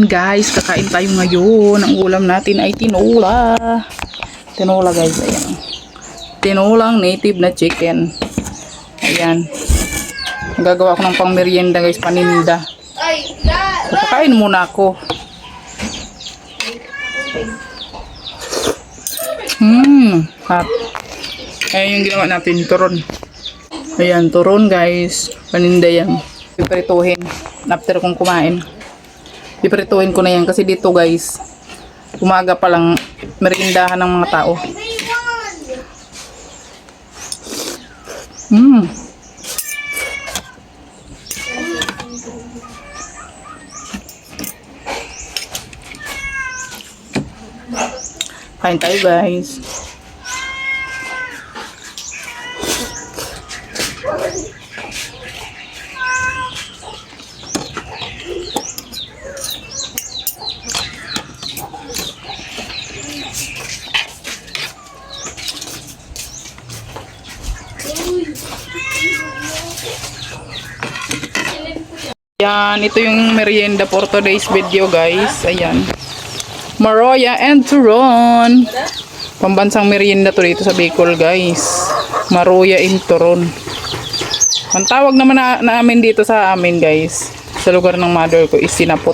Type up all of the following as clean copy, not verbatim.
Guys, kakain tayo ngayon. Ang ulam natin ay tinola. Tinola guys, ayan. Tinolang native na chicken. Ayan. Gagawa ko ng pang merienda guys, paninda. So, kakain muna ako. Hot. Ayan yung ginawa natin, turon. Ayan, turon guys. Paninda yan. Piprituhin. After kong kumain. Piprituhin ko na yan kasi dito guys, umaga pa lang merindahan ng mga tao. Kain tayo guys. Yan, ito yung merienda for today's video guys. Ayan. Maroya and turon. Pambansang merienda to dito sa Bicol guys. Maroya and turon. Ang tawag naman namin dito sa amin guys, sa lugar ng mother ko is sinapot.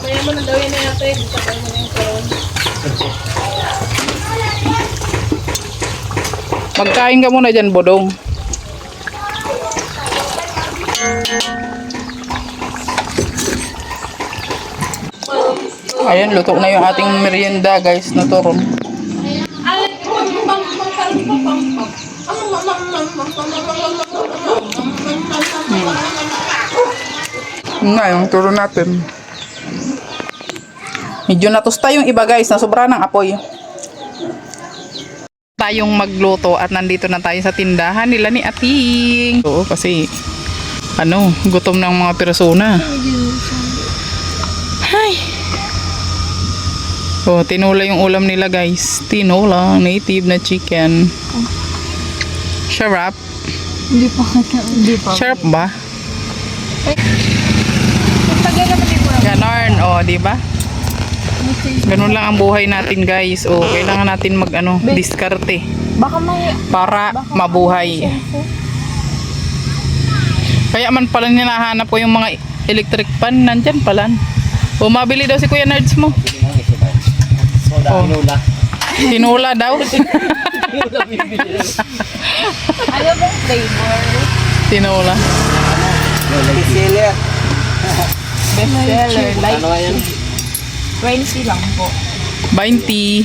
Magkain ka muna dyan, bodong. Ayan, luto na yung ating merienda guys na turon. Nga yung turon natin. Medyo natusta yung iba guys, na sobra ng apoy. Tayong magluto at nandito na tayo sa tindahan nila ni Ating. Oo, kasi gutom ng mga persona. Hi. Oh, tinola yung ulam nila guys. Tinola, native na chicken. Sarap. Hindi pa. Sarap ba? Ganon, oh, di ba? Ganun lang ang buhay natin guys. Oh, kailangan natin diskarte. Baka may para mabuhay. Kaya man pala hinahanap ko yung mga electric pan, nandyan pala. O, mabili daw si Kuya Nerds mo. Oh. Tinola daw. ano bang flavor? Tinola. Bestseller. Bestseller. Like Ano yan? 20 lang po. 20.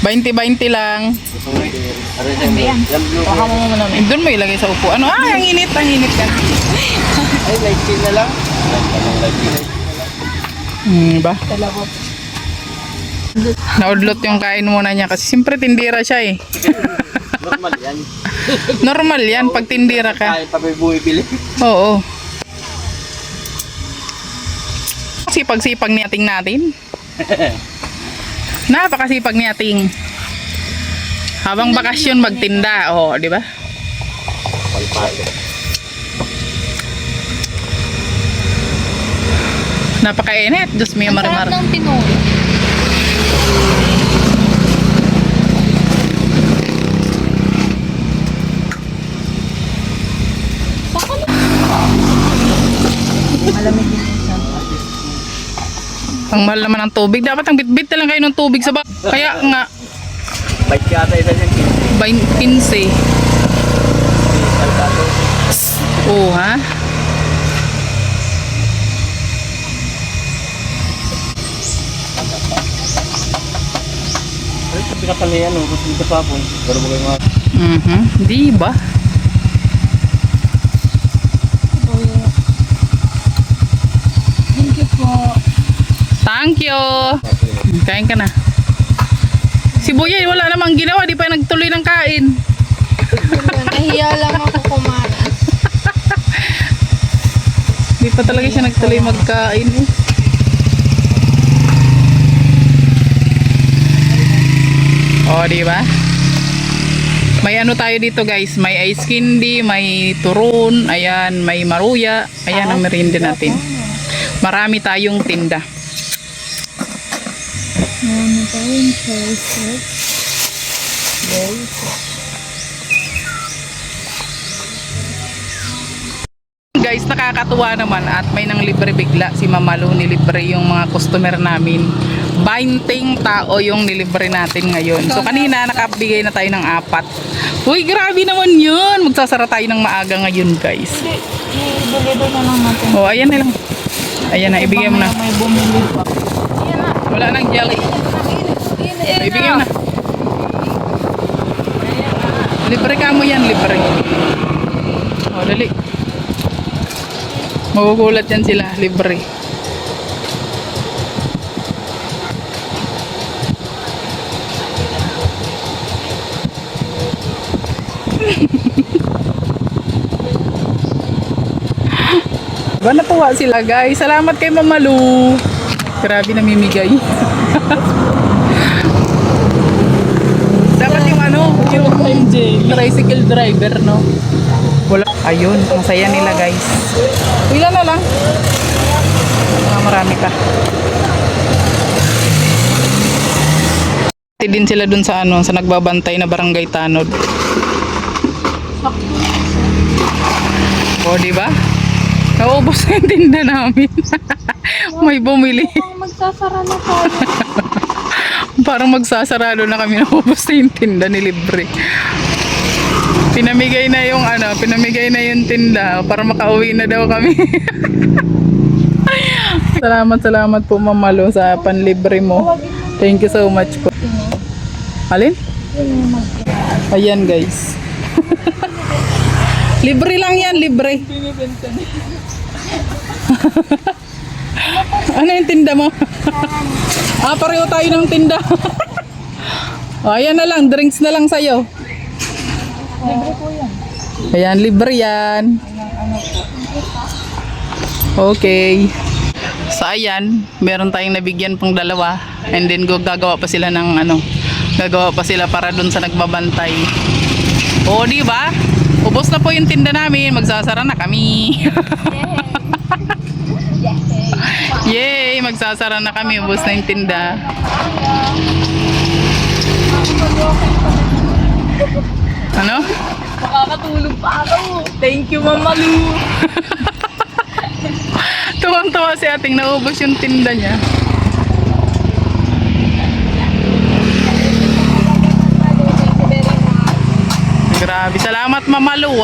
20 lang. Ano yan? Baka mo muna naman. Doon mo ilagay sa upo. Ang init ka. Ay, light chill na lang. Ba? Dalawa po. Naudlot yung kain muna niya kasi siyempre tindira siya eh. Normal yan. Normal yan pag tindira ka. Kahit pa may bumibili. Oo. Sipag-sipag ni Ating natin. Napakasipag ni Ating. Habang bakasyon magtinda, di ba? Napakainit, Diyos mio marimar. Ang sarap ng tinola. Malamig din siya. Ang mahal naman ng tubig. Dapat ang bitbit na lang kayo ng tubig sa bak. Kaya nga, Bike yata isa dyan. 15. Oo ha? Ay, sabi ka pala yan. Kasi dito pa po. Pero bagay mga... Di ba? Thank you po. Thank you. Kain ka na. Si Boyay wala namang ginawa, di pa nagtuloy ng kain. Nahiya lang ako kumain. Di pa talaga siya nagtuloy magkain eh. Di ba? May ano tayo dito guys, may ice candy, may turon, ayan, may maruya, ayan ang merienda natin. Marami tayong tinda. Ano pa rin siya? Guys, nakakatuwa naman at may nang libre bigla si Mama Lu, nilibre yung mga customer namin. 20 tao yung nilibre natin ngayon. So kanina nakabigay na tayo ng 4. Uy, grabe naman yun. Magsasara tayo ng maaga ngayon, guys. Ibigay na lang natin. Oh, ayan na lang. Ayan na, ibigay mo na. May bumili pa. Wala nang jelly. Ibigay mo na. Libre ka mo yan, libre. Oh, dali. Magugulat yan sila, libre. Ba, natuwa sila, guys. Salamat kay Mama Lu. Grabe namimigay. Dapat yung yung tricycle driver, no? Wala. Ayun, ang saya nila, guys. Ilan na lang? Marami ka. Pati din sila dun sa sa nagbabantay na barangay Tanod. O, di ba? Naubos na yung tinda namin. May bumili. Magsasara na tayo. Parang magsasarado na kami, naubos na yung tinda ni libre. Pinamigay na yung pinamigay na yung tinda para makauwi na daw kami. Salamat po Mama Lu sa panlibre mo. Thank you so much po. Alin? Ayan, guys. Libre lang yan, libre. Ano yung tinda mo? Pareho tayo ng tinda. Ayan na lang, drinks na lang sa'yo. Libre po yan. Ayan, libre yan. Okay. So ayan, meron tayong nabigyan pang 2. And then gagawa pa sila ng gagawa pa sila para dun sa nagbabantay. O, di ba? Ubos na po yung tinda namin, magsasara na kami. Yay, magsasara na kami, ubos na yung tinda. Ano? Makakatulog pa ako. Thank you, Mama Lu. Tuwang-tuwa si ating naubos yung tinda niya. Grabe, salamat Mama Lu,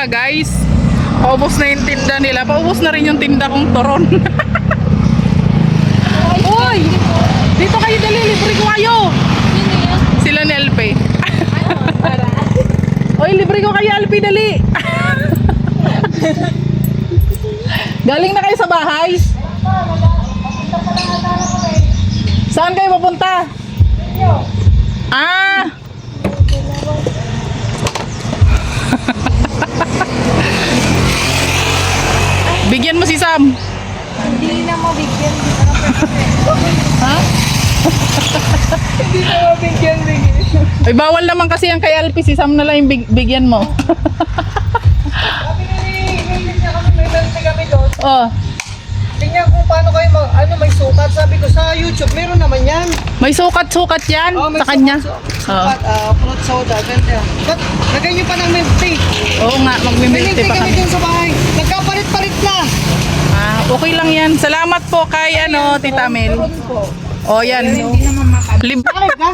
guys, paubos na yung tinda nila. Paubos na rin yung tinda kong turon. Uy! Dito kayo, dali, libre ko kayo. Sila ni LP. Uy, libre ko kayo, LP, dali. Galing na kayo sa bahay? Saan kayo papunta? Bigyan mo si Sam. Hindi na mo bigyan. Ha? Hindi na mo bigyan. Ay, bawal naman kasi ang kay Alpi. Si Sam na lang yung bigyan mo. Sabi niya kami, may bente kami doon. Oh, Tingnan kung paano kayo may sukat. Sabi ko sa YouTube, meron naman yan. may sukat-sukat yan Oh, may sa kanya. Sukat, fruit soda, bente. Ba't lagay niyo pa ng milk tea? Oo nga, May magmimilk milk tea pa kami kami. dun sa bahay. Nagkapalit-palit na. Okay lang yan. Salamat po kay Tita Mel. Oh, yan. Hindi naman makakatulog. Bakit ka?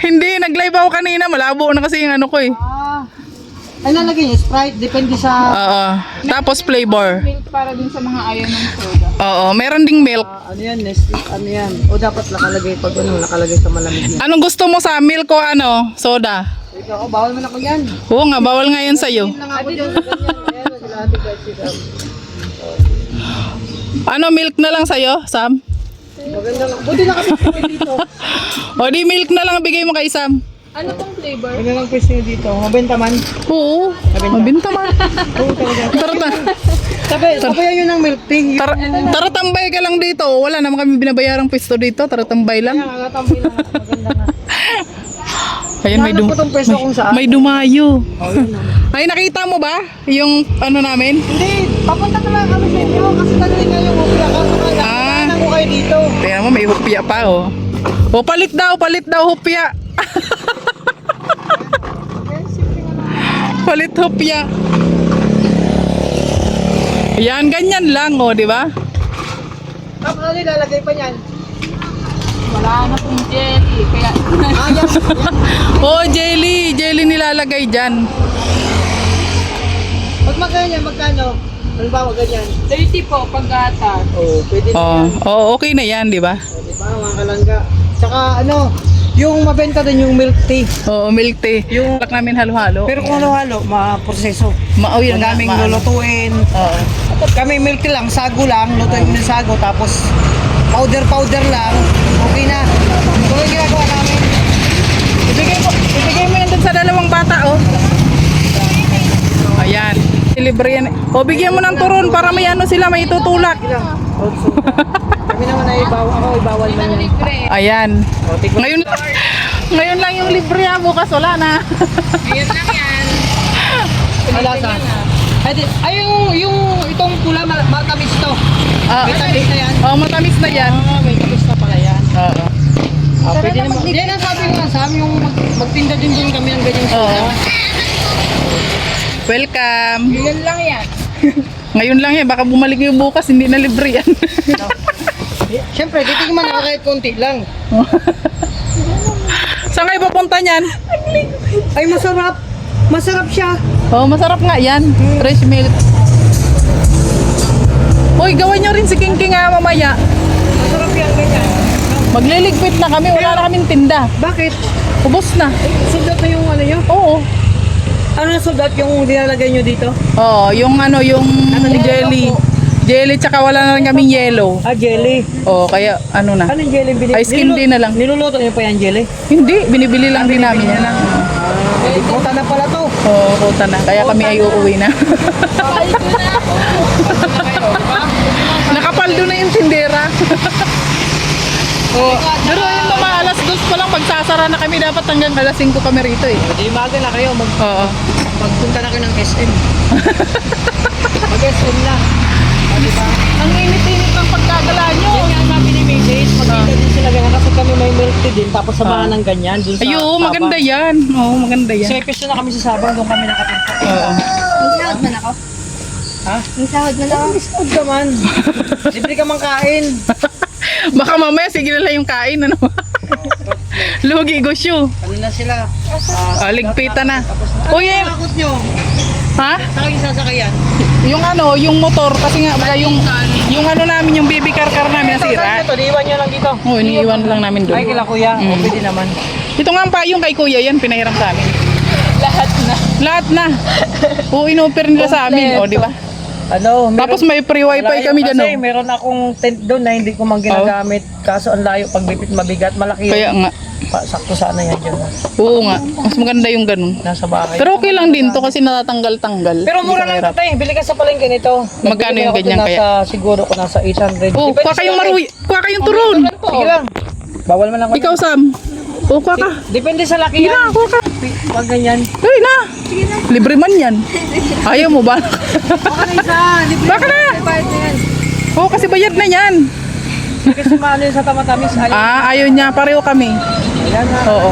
Hindi, nag-live ako kanina. Malabo na kasi yung ko eh. Ay, nalagay niyo, Sprite, depende sa... Oo. Tapos flavor. Milk para din sa mga ayaw ng soda. Oo, meron ding milk. ano yan, Nestle, ano yan. O dapat nakalagay pag nakalagay sa malamig yan. Anong gusto mo sa milk o soda? Ikaw, bawal man ako yan. Oo nga, bawal nga yan sa'yo. Yun lang ako dyan sa ganyan. Ayan, sila ate kasi Milk na lang sa'yo, Sam? maganda lang. Buti na kasi dito. O di milk na lang bigay mo kay Sam. Ano tong flavor? Maganda lang pwesto dito. Mabenta man. Oo, mabinta man. Sabayan yun ng milk tea. Tara tambay ka lang dito. Wala naman kami binabayarang pwesto dito. Tara tambay lang. Nakakatambay lang ako. Maganda nga. Ayan, Hanap ko tong pwesto kung saan. may dumayo. Oh, yun na. Ay, nakita mo ba? Yung namin? Hindi, papunta na lang kami sa inyo kasi dali na yung opera. Kaso kaya, Ah. kailangan ko kayo dito. Tingnan mo, may hupya pa, oh. O, palit daw, hupya. Palit hupya. Ayan, ganyan lang, oh, di ba? Tapos ano ilalagay pa niyan? Wala na pong jelly. Kaya, Ah, yan. Oh, jelly nilalagay dyan. Pag magganyan, magkano? Halimbawa ganyan. 30 po pag-gatas. Oo, pwede na yan. Oh, okay na yan, di ba? O, diba, mga kalangga. Tsaka ano, yung mabenta din yung milk tea. Oo, milk tea. Yung lak namin halo-halo. Pero kung halo-halo, maproseso. Yun nga, Madaming lulutuin. Oo. Kami milk tea lang, sago lang, lutuin mo ng sago, tapos powder lang, okay na. Kung yung ginagawa namin. Ibigay mo yan dun sa dalawang bata, oh. Ayan. Libre yan. O, bigyan mo ng turon para may ano sila, may itutulak. Sige lang. Also, kami naman ay ibawal man yan. Libre. Ayan. O, tikman. Ngayon lang yung libre, ah. Bukas wala na. Ngayon lang yan. Malasa. Ay, yung itong pula, matamis to. Ah, May tamis na yan. oh, matamis na yan. Ah, may tamis na pala yan. Oo. Pwede naman. Yan ang sabi ko nga sa amin, yung magtinda din kami ng ganyan Oo. soda. Welcome. Ngayon lang yan. Ngayon lang yan. Baka bumalik yung bukas, hindi na libre yan. Siyempre, titigman na kahit konti lang. Saan kayo papunta niyan? Ay, masarap. Masarap siya. Oh, masarap nga yan. Fresh milk. Hoy, gawan nyo rin si King King, ah, mamaya. Masarap yan, ganyan. Magliligpit na kami. Wala na kaming tinda. Bakit? Ubos na. Sugat na yung ano nyo? Oo. Ano na sugat yung nilalagay nyo dito? Oh, yung ano, yung jelly. Jelly, tsaka wala na rin kaming yellow. Ah, jelly. Oh, kaya ano na. Anong jelly binibili? Ice candy na lang. Niluluto nyo pa yan, jelly? Hindi, binibili lang din namin yan. Puta na pala to. Oo, kuta na. Kaya kami ay uuwi na. Nakapaldo na yung tindera. Oh, pero yung mga alas 2 pa lang, pagsasara na kami, dapat hanggang alas 5 kami rito eh. Di maga na kayo, Oo. magpunta na kayo ng SM. Mag-SM na. Ah, diba? Ang init-init ng pagkagala nyo. Yan nga sabi ni Mrs. Magkita din sila ganyan kasi kami may milk tea din tapos samahan ng ganyan dun sa Ayo, Sabang. maganda yan. Oo, maganda yan. Kasi pwesto na kami sa Sabang, doon kami nakapunta. Oo. May sahod man ako. Ha? May sahod man ako. Discount naman. Libre ka mang kain. Baka mamaya, sige na lang yung kain, ano? Lugi, gosyo. Ano na sila? Ligpitan na. Tapos na. Uy, eh. Takot nyo. Ha? Saan kayo sasakayan? Yung ano, yung motor, kasi nga, baka yung ano namin, yung baby car namin nasira. Ito, diiwan nyo lang dito. Oo, iniiwan lang namin doon. Ay, kila kuya. O, pwede naman. Ito nga pa yung kay kuya yan, pinahiram sa amin. Lahat na. Lahat na. Oo, inoper nila sa amin. O, di ba? Ano, Tapos may free wifi malayo kami dyan, kasi no? meron akong tent doon na hindi ko man ginagamit. Kaso ang layo, pagbipit mabigat, malaki Kaya yun. nga. Sakto sana yan dyan. Oo nga. Mas maganda yung ganun. Nasa bahay. Pero okay lang din to kasi natatanggal-tanggal. Pero mura Hindi lang ka ito tayo. Bili ka sa palengke nito. Magkano Nagbili yung ako ganyan nasa, kaya? Siguro ko nasa 800. Oh, Depende kuha sa kayong laki. maruy. Kuha kayong turon. Sige lang. Bawal man lang ako. Ikaw, Sam. O, kuha ka. Depende sa laki Sige na, yan. kuha ka. Pag ganyan. Uy, na. Libre man yan. Ayaw mo ba? Baka na isa. Baka na. Bayad na yan. Oo, kasi bayad na yan. Kasi maano yun sa tamatamis. Ayaw niya. Pareho kami. Ayan na. Oo.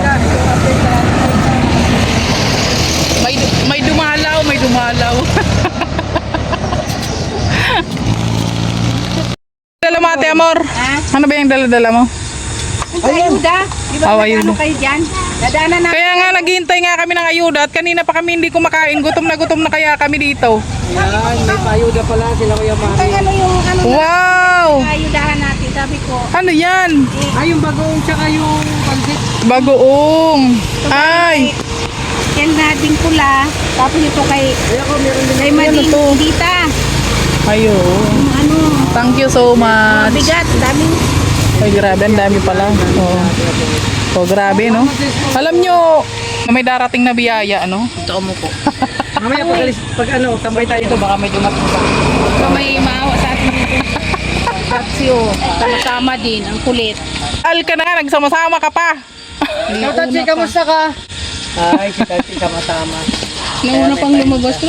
May dumalaw, may dumalaw. Dala mo, Ate Amor. Ano ba yung dala-dala mo? Ayuda. Di ba Ayuda. ano kayo dyan? Dadaanan na. Kaya nga naghihintay nga kami ng ayuda at kanina pa kami hindi kumakain. Gutom na kaya kami dito. Yan. May payuda pala sila Kuya Mari. Ano yung ano Wow! ayudahan natin. Sabi ko, Ano yan? Ay, yung bagong tsaka yung pansit. Bagoong. Ay! yan na din pula. Tapos ito kay Ay, ako meron din. Mading to? Dita. Ayun. Ano, Thank you so much. bigat. Dami. Ay, grabe. Ang dami pala. Oh, grabe, no? Alam nyo, may darating na biyaya, ano? Ito mo po. Mamaya pag ano, tambay tayo ito, baka may dumating pa. So may maawa sa atin. Tatsyo. Sama-sama din. Ang kulit. Al ka na, nagsama-sama ka pa. Tatsi, kamusta ka? Ay, si Tatsi sama-sama. Nauna pang lumabas.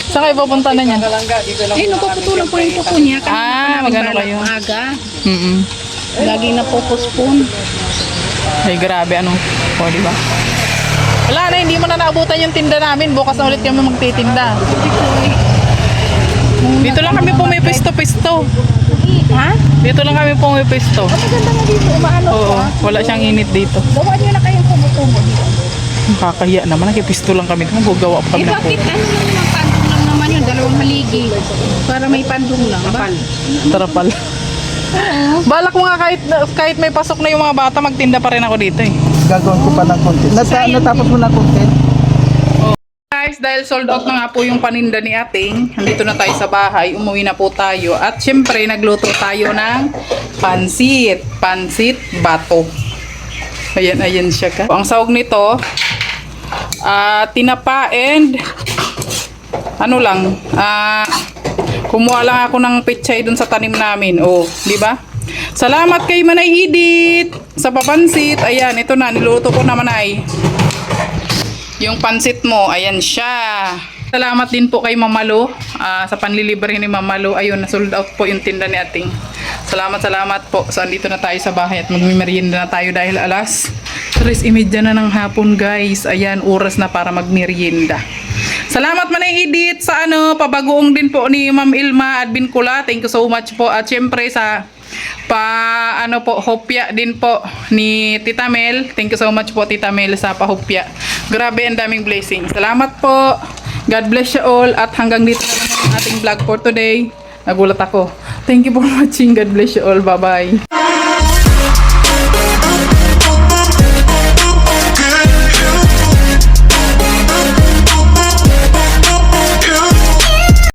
Saan kayo pupunta na yan? Kalangga, dito lang. Eh, napaputulan po yung kuko niya. Ah, magano kayo? Aga. Mm-mm. Lagi na postpone. Ay, grabe, ano. O, di ba? Wala na, hindi mo na naabutan yung tinda namin. Bukas na ulit kami magtitinda. Dito lang kami pumipisto-pisto. Ha? Dito lang kami pumipisto. Maganda nga dito. Umaano Oo, pa. wala siyang init dito. Gawa nyo na kayong kumukumo dito. Kakahiya naman, nakipisto lang kami. Gagawa pa Eh kami ng bakit ano lang naman pandong lang naman yun? Dalawang haligi. Para may pandong lang ba? Tarapal. Balak mo nga kahit may pasok na yung mga bata, magtinda pa rin ako dito eh. Gagawin ko pa ng content. Natapos mo na content? Guys, dahil sold out na nga po yung paninda ni ating, nandito na tayo sa bahay, umuwi na po tayo. At syempre, nagluto tayo ng pansit. Pansit bato. Ayan, ayan siya ka. Ang sahog nito, tinapa and ano lang, kumuha lang ako ng pechay dun sa tanim namin. Oh, di ba? Salamat kay Manay Edith sa papansit. Ayan, ito na, niluto ko naman ay yung pansit mo. Ayan siya. Salamat din po kay Mamalo sa panlilibre ni Mamalo. Ayun, na-sold out po yung tinda ni ating. Salamat po. So, andito na tayo sa bahay at magmimerienda na tayo dahil alas 3:30 na ng hapon, guys. Ayan, oras na para magmerienda. Salamat Manay Edith sa pabagoong din po ni Ma'am Ilma at Bincula. Thank you so much po. At syempre sa hopya din po ni Tita Mel. Thank you so much po Tita Mel sa pahopya. Grabe, ang daming blessings. Salamat po. God bless you all. At hanggang dito na naman ang ating vlog for today. Nagulat ako. Thank you for watching. God bless you all. Bye-bye.